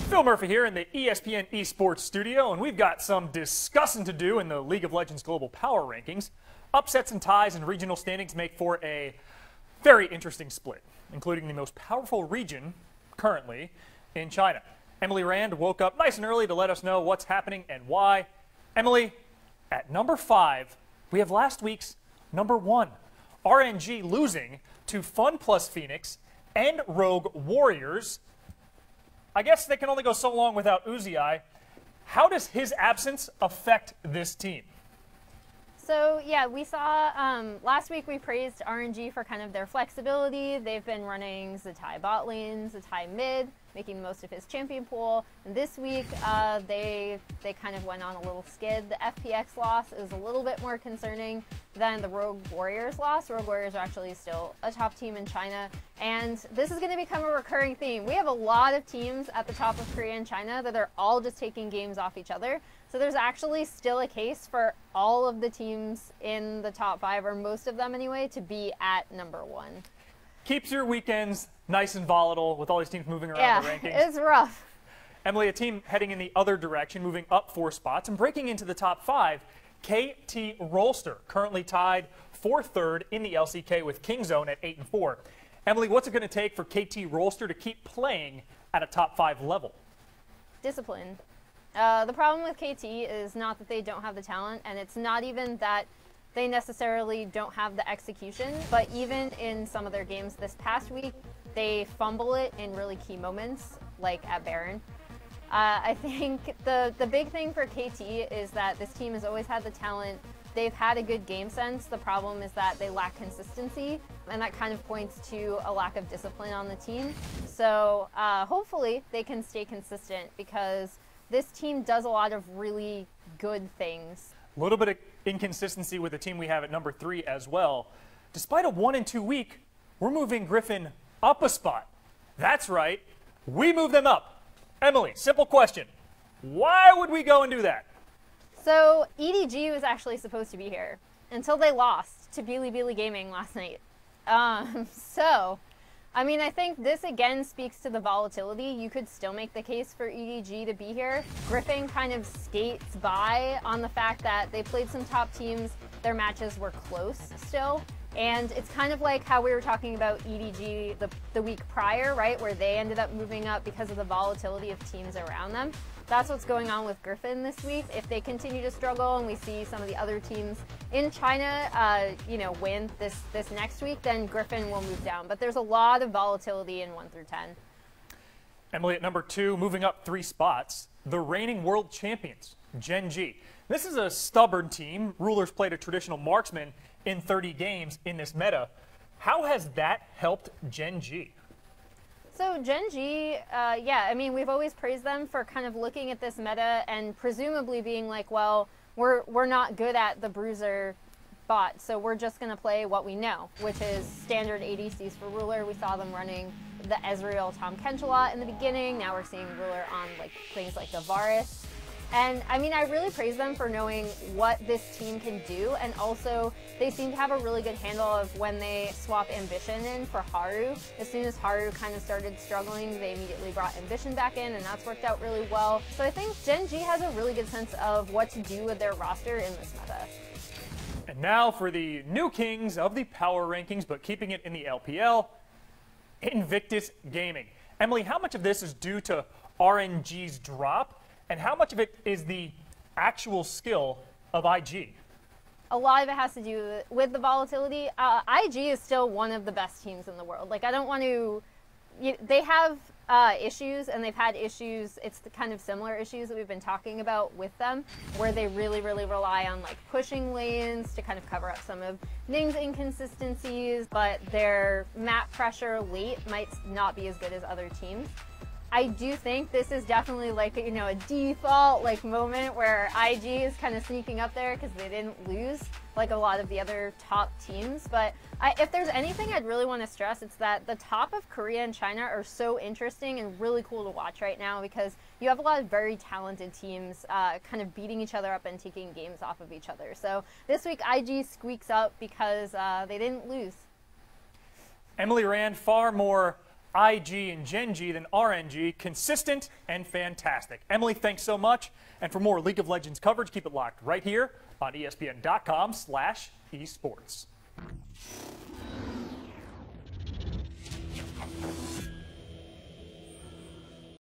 Phil Murphy here in the ESPN Esports studio, and we've got some discussing to do in the League of Legends Global Power Rankings. Upsets and ties and regional standings make for a very interesting split, including the most powerful region currently in China. Emily Rand woke up nice and early to let us know what's happening and why. Emily, at number 5, we have last week's number 1, RNG losing to Fun Plus Phoenix and Rogue Warriors. I guess they can only go so long without Uzi. How does his absence affect this team? So yeah, we saw last week we praised RNG for kind of their flexibility. They've been running Zatai bot lane, Zatai mid, making the most of his champion pool. And this week they kind of went on a little skid. The FPX loss is a little bit more concerning than the Rogue Warriors loss. Rogue Warriors are actually still a top team in China. And this is going to become a recurring theme. We have a lot of teams at the top of Korea and China that are all just taking games off each other. So there's actually still a case for all of the teams in the top 5, or most of them anyway, to be at number 1. Keeps your weekends nice and volatile with all these teams moving around the rankings. Yeah, it's rough. Emily, a team heading in the other direction, moving up 4 spots and breaking into the top 5, KT Rolster, currently tied for 3rd in the LCK with Kingzone at 8-4. Emily, what's it going to take for KT Rolster to keep playing at a top 5 level? Discipline. The problem with KT is not that they don't have the talent, and it's not even that they necessarily don't have the execution, but even in some of their games this past week, they fumble it in really key moments, like at Baron. I think the big thing for KT is that this team has always had the talent. They've had a good game sense. The problem is that they lack consistency, and that kind of points to a lack of discipline on the team. So hopefully they can stay consistent, because this team does a lot of really good things. A little bit of inconsistency with the team we have at number 3 as well. Despite a 1-2 week, we're moving Griffin up a spot. That's right, we move them up. Emily, simple question. Why would we go and do that? So EDG was actually supposed to be here until they lost to Bilibili Gaming last night. I mean, I think this again speaks to the volatility. You could still make the case for EDG to be here. Griffin kind of skates by on the fact that they played some top teams. Their matches were close still. And it's kind of like how we were talking about EDG the week prior, right? Where they ended up moving up because of the volatility of teams around them. That's what's going on with Griffin this week. If they continue to struggle and we see some of the other teams in China, win this next week, then Griffin will move down. But there's a lot of volatility in 1 through 10. Emily, at number 2, moving up 3 spots, the reigning world champions, Gen G. This is a stubborn team. Rulers played a traditional marksman in 30 games in this meta. How has that helped Gen G? So Gen G, yeah, I mean, we've always praised them for kind of looking at this meta and presumably being like, well, we're not good at the bruiser bot, so we're just going to play what we know, which is standard ADCs for Ruler. We saw them running the Ezreal Tom Kench a lot in the beginning. Now we're seeing Ruler on like things like the Varus. And I mean, I really praise them for knowing what this team can do, and also they seem to have a really good handle of when they swap Ambition in for Haru. As soon as Haru kind of started struggling, they immediately brought Ambition back in, and that's worked out really well. So I think Gen G has a really good sense of what to do with their roster in this meta. And now for the new kings of the power rankings, but keeping it in the LPL, Invictus Gaming. Emily, how much of this is due to RNG's drop? And how much of it is the actual skill of IG? A lot of it has to do with the volatility. IG is still one of the best teams in the world. Like, I don't want to... They have issues, and they've had issues. It's the kind of similar issues that we've been talking about with them, where they really, really rely on like pushing lanes to kind of cover up some of Ning's inconsistencies, but their map pressure late might not be as good as other teams. I do think this is definitely like, a default like moment where IG is kind of sneaking up there because they didn't lose like a lot of the other top teams. But if there's anything I'd really want to stress, it's that the top of Korea and China are so interesting and really cool to watch right now, because you have a lot of very talented teams kind of beating each other up and taking games off of each other. So this week IG squeaks up because they didn't lose. Emily Rand, far more IG and Gen G than RNG. Consistent and fantastic. Emily, thanks so much. And for more League of Legends coverage, keep it locked right here on ESPN.com/esports.